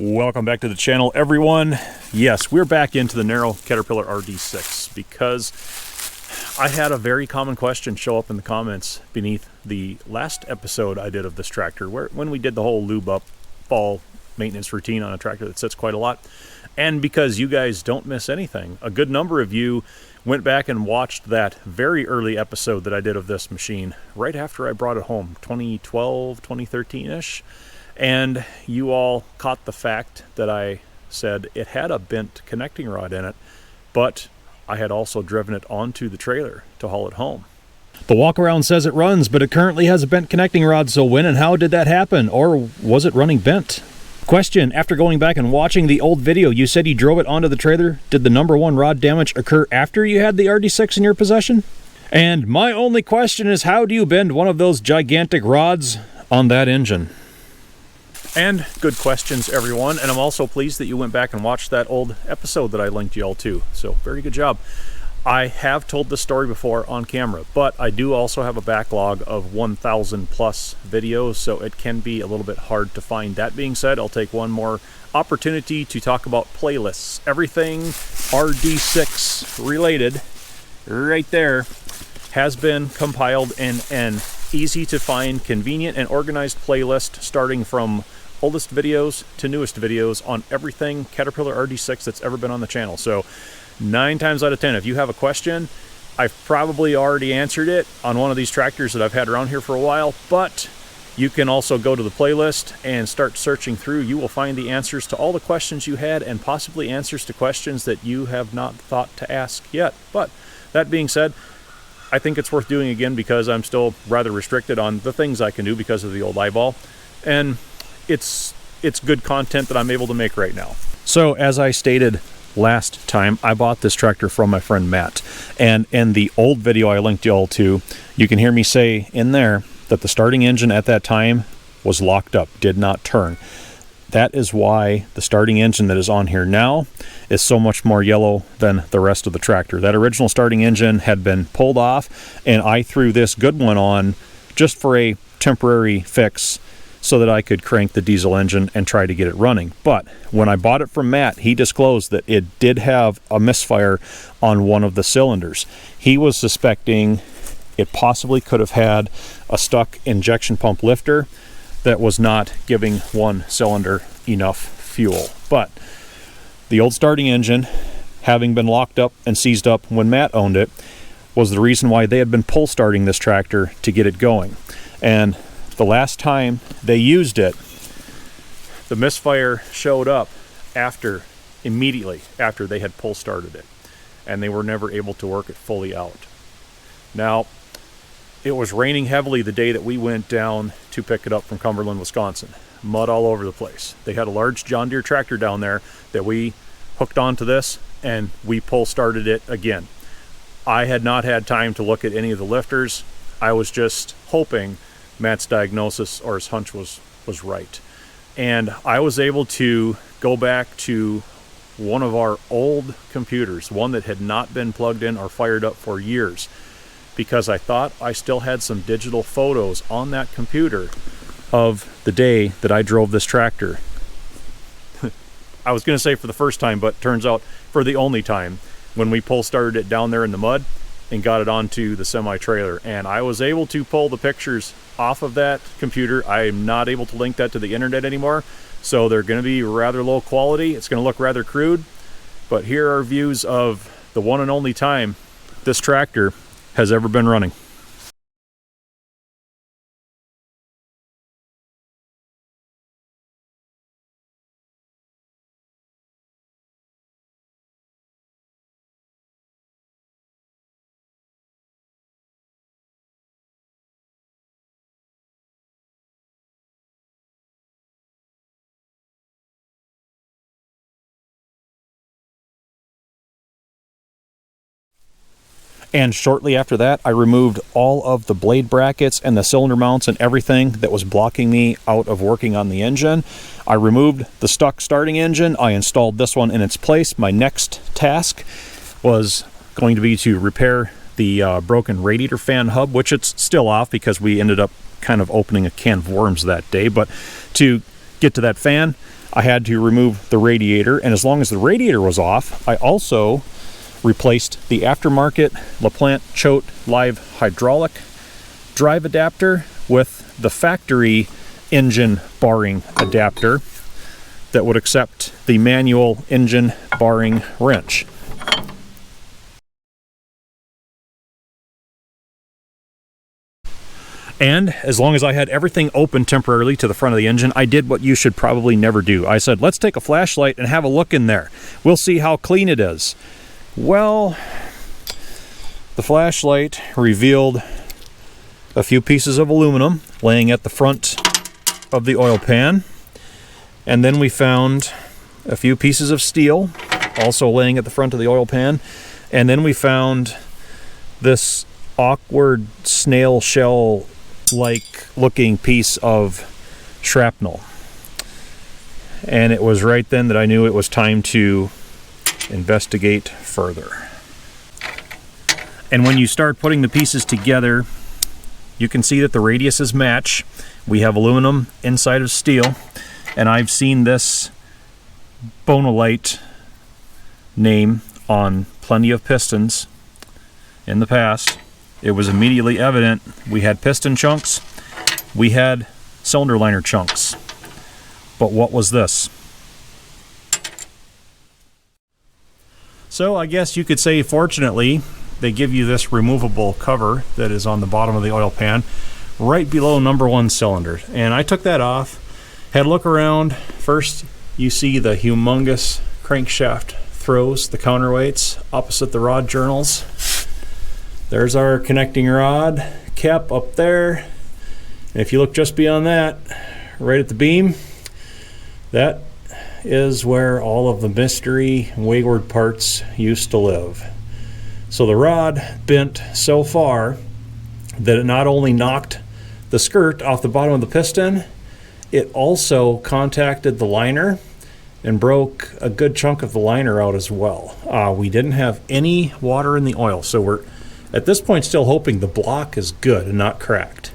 Welcome back to the channel, everyone. Yes, we're back into the narrow Caterpillar RD-6 because I had a very common question show up in the comments beneath the last episode I did of this tractor, when we did the whole lube up fall maintenance routine on a tractor that sits quite a lot. And because you guys don't miss anything, a good number of you went back and watched that very early episode that I did of this machine right after I brought it home, 2012, 2013-ish. And you all caught the fact that I said it had a bent connecting rod in it, but I had also driven it onto the trailer to haul it home. The walk-around says it runs, but it currently has a bent connecting rod, so when and how did that happen? Or was it running bent? Question, after going back and watching the old video, you said you drove it onto the trailer. Did the number one rod damage occur after you had the RD-6 in your possession? And my only question is, how do you bend one of those gigantic rods on that engine? And good questions, everyone. And I'm also pleased that you went back and watched that old episode that I linked you all to. So very good job. I have told this story before on camera, but I do also have a backlog of 1,000 plus videos, so it can be a little bit hard to find. That being said, I'll take one more opportunity to talk about playlists. Everything RD-6 related right there has been compiled in an easy to find, convenient, and organized playlist starting from oldest videos to newest videos on everything Caterpillar RD-6 that's ever been on the channel. So 9 times out of 10, if you have a question, I've probably already answered it on one of these tractors that I've had around here for a while, but you can also go to the playlist and start searching through. You will find the answers to all the questions you had and possibly answers to questions that you have not thought to ask yet. But that being said, I think it's worth doing again because I'm still rather restricted on the things I can do because of the old eyeball. And it's good content that I'm able to make right now. So as I stated last time, I bought this tractor from my friend Matt. And in the old video I linked you all to, you can hear me say in there that the starting engine at that time was locked up, did not turn. That is why the starting engine that is on here now is so much more yellow than the rest of the tractor. That original starting engine had been pulled off, and I threw this good one on just for a temporary fix so that I could crank the diesel engine and try to get it running. But when I bought it from Matt, he disclosed that it did have a misfire on one of the cylinders. He was suspecting it possibly could have had a stuck injection pump lifter that was not giving one cylinder enough fuel. But the old starting engine, having been locked up and seized up when Matt owned it, was the reason why they had been pull starting this tractor to get it going. And the last time they used it, the misfire showed up immediately after they had pull started it, and they were never able to work it fully out. Now, it was raining heavily the day that we went down to pick it up from Cumberland, Wisconsin. Mud all over the place. They had a large John Deere tractor down there that we hooked onto this, and we pull started it again. I had not had time to look at any of the lifters. I was just hoping Matt's diagnosis or his hunch was right. And I was able to go back to one of our old computers, one that had not been plugged in or fired up for years, because I thought I still had some digital photos on that computer of the day that I drove this tractor. I was going to say for the first time, but turns out for the only time, when we pull started it down there in the mud and got it onto the semi-trailer. And I was able to pull the pictures off of that computer. I am not able to link that to the internet anymore, so they're going to be rather low quality. It's going to look rather crude, but here are views of the one and only time this tractor has ever been running. And shortly after that, I removed all of the blade brackets and the cylinder mounts and everything that was blocking me out of working on the engine. I removed the stuck starting engine. I installed this one in its place. My next task was going to be to repair the broken radiator fan hub, which it's still off because we ended up kind of opening a can of worms that day. But to get to that fan, I had to remove the radiator, and as long as the radiator was off, I also replaced the aftermarket LaPlante Choate Live hydraulic drive adapter with the factory engine barring adapter that would accept the manual engine barring wrench. And as long as I had everything open temporarily to the front of the engine, I did what you should probably never do. I said, let's take a flashlight and have a look in there. We'll see how clean it is. Well, the flashlight revealed a few pieces of aluminum laying at the front of the oil pan. And then we found a few pieces of steel also laying at the front of the oil pan. And then we found this awkward snail shell like looking piece of shrapnel. And it was right then that I knew it was time to investigate further. And when you start putting the pieces together, you can see that the radiuses match. We have aluminum inside of steel, and I've seen this Bonolite name on plenty of pistons in the past. It was immediately evident we had piston chunks, we had cylinder liner chunks. But what was this? So I guess you could say, fortunately, they give you this removable cover that is on the bottom of the oil pan right below number 1 cylinder. And I took that off, had a look around. First, you see the humongous crankshaft throws, the counterweights opposite the rod journals. There's our connecting rod cap up there. And if you look just beyond that, right at the beam, that is where all of the mystery wayward parts used to live. So the rod bent so far that it not only knocked the skirt off the bottom of the piston, it also contacted the liner and broke a good chunk of the liner out as well. We didn't have any water in the oil, so we're at this point still hoping the block is good and not cracked.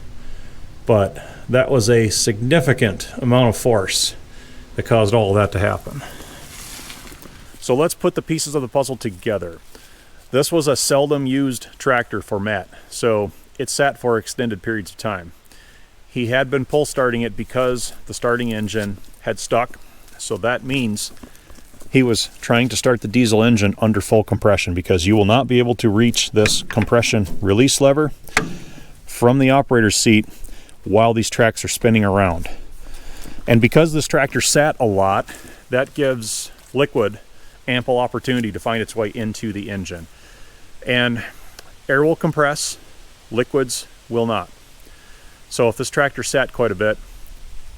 But that was a significant amount of force that caused all of that to happen. So let's put the pieces of the puzzle together. This was a seldom used tractor for Matt, so it sat for extended periods of time. He had been pull starting it because the starting engine had stuck, so that means he was trying to start the diesel engine under full compression, because you will not be able to reach this compression release lever from the operator's seat while these tracks are spinning around. And because this tractor sat a lot, that gives liquid ample opportunity to find its way into the engine. And air will compress, liquids will not. So if this tractor sat quite a bit,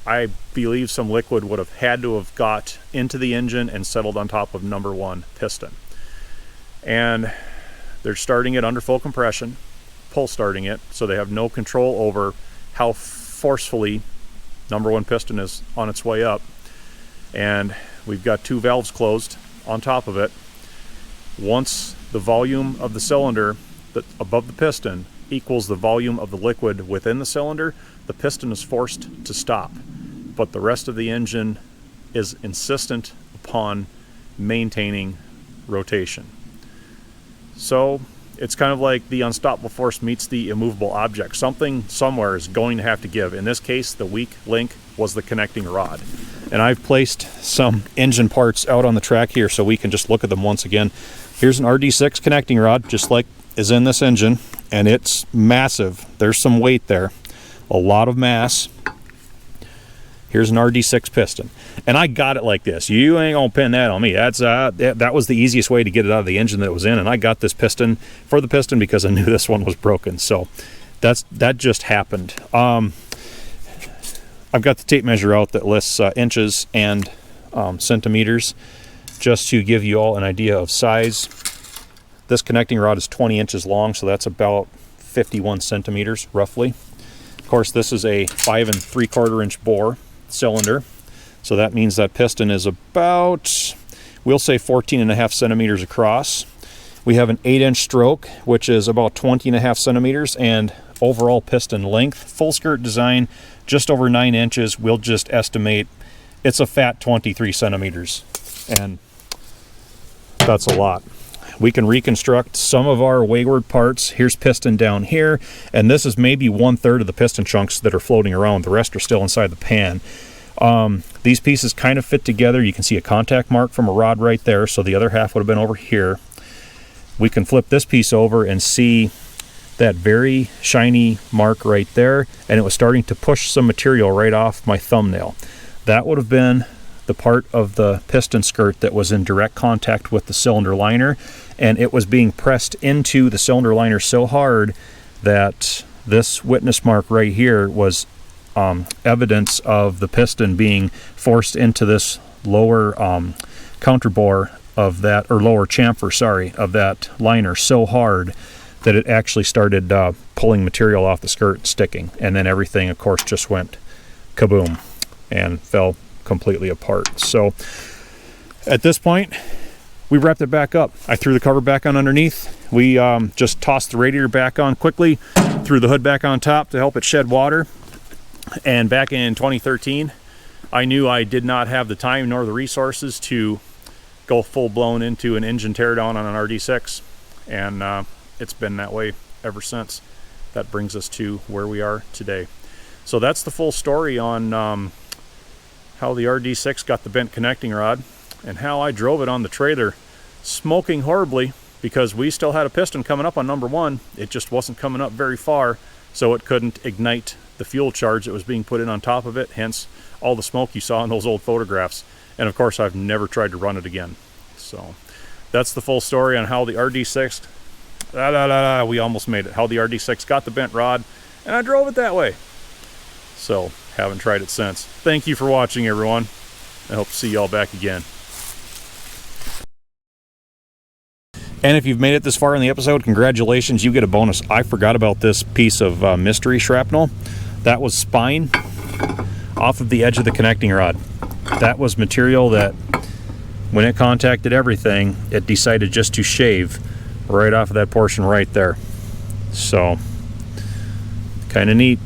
I believe some liquid would have had to have got into the engine and settled on top of number 1 piston. And they're starting it under full compression, pull starting it, so they have no control over how forcefully number 1 piston is on its way up. And we've got 2 valves closed on top of it. Once the volume of the cylinder above the piston equals the volume of the liquid within the cylinder, the piston is forced to stop. But the rest of the engine is insistent upon maintaining rotation. So it's kind of like the unstoppable force meets the immovable object. Something somewhere is going to have to give. In this case, the weak link was the connecting rod. And I've placed some engine parts out on the track here so we can just look at them once again. Here's an RD-6 connecting rod, just like is in this engine, and it's massive. There's some weight there, a lot of mass. Here's an RD-6 piston, and I got it like this. You ain't gonna pin that on me. That was the easiest way to get it out of the engine that it was in, and I got this piston for the piston because I knew this one was broken. So that just happened. I've got the tape measure out that lists inches and centimeters, just to give you all an idea of size. This connecting rod is 20 inches long, so that's about 51 centimeters roughly. Of course, this is a 5 3/4 inch bore cylinder, so that means that piston is about, we'll say, 14.5 centimeters across. We have an 8-inch stroke, which is about 20.5 centimeters, and overall piston length, full skirt design, just over 9 inches. We'll just estimate it's a fat 23 centimeters, and that's a lot. We can reconstruct some of our wayward parts. Here's piston down here, and this is maybe 1/3 of the piston chunks that are floating around. The rest are still inside the pan. These pieces kind of fit together. You can see a contact mark from a rod right there, so the other half would have been over here. We can flip this piece over and see that very shiny mark right there, and it was starting to push some material right off my thumbnail. That would have been the part of the piston skirt that was in direct contact with the cylinder liner, and it was being pressed into the cylinder liner so hard that this witness mark right here was evidence of the piston being forced into this lower counterbore of that, or lower chamfer, sorry, of that liner so hard that it actually started pulling material off the skirt and sticking. And then everything, of course, just went kaboom and fell completely apart. So at this point, we wrapped it back up. I threw the cover back on underneath. We just tossed the radiator back on quickly, threw the hood back on top to help it shed water. And back in 2013, I knew I did not have the time nor the resources to go full-blown into an engine teardown on an RD-6. And it's been that way ever since. That brings us to where we are today. So that's the full story on how the RD-6 got the bent connecting rod, and how I drove it on the trailer, smoking horribly because we still had a piston coming up on number 1. It just wasn't coming up very far, so it couldn't ignite the fuel charge that was being put in on top of it, hence all the smoke you saw in those old photographs. And of course, I've never tried to run it again. So that's the full story on how the RD-6, we almost made it, how the RD-6 got the bent rod, and I drove it that way. So haven't tried it since. Thank you for watching, everyone. I hope to see y'all back again. And if you've made it this far in the episode, congratulations, you get a bonus. I forgot about this piece of mystery shrapnel. That was spine off of the edge of the connecting rod. That was material that, when it contacted everything, it decided just to shave right off of that portion right there. So, kind of neat.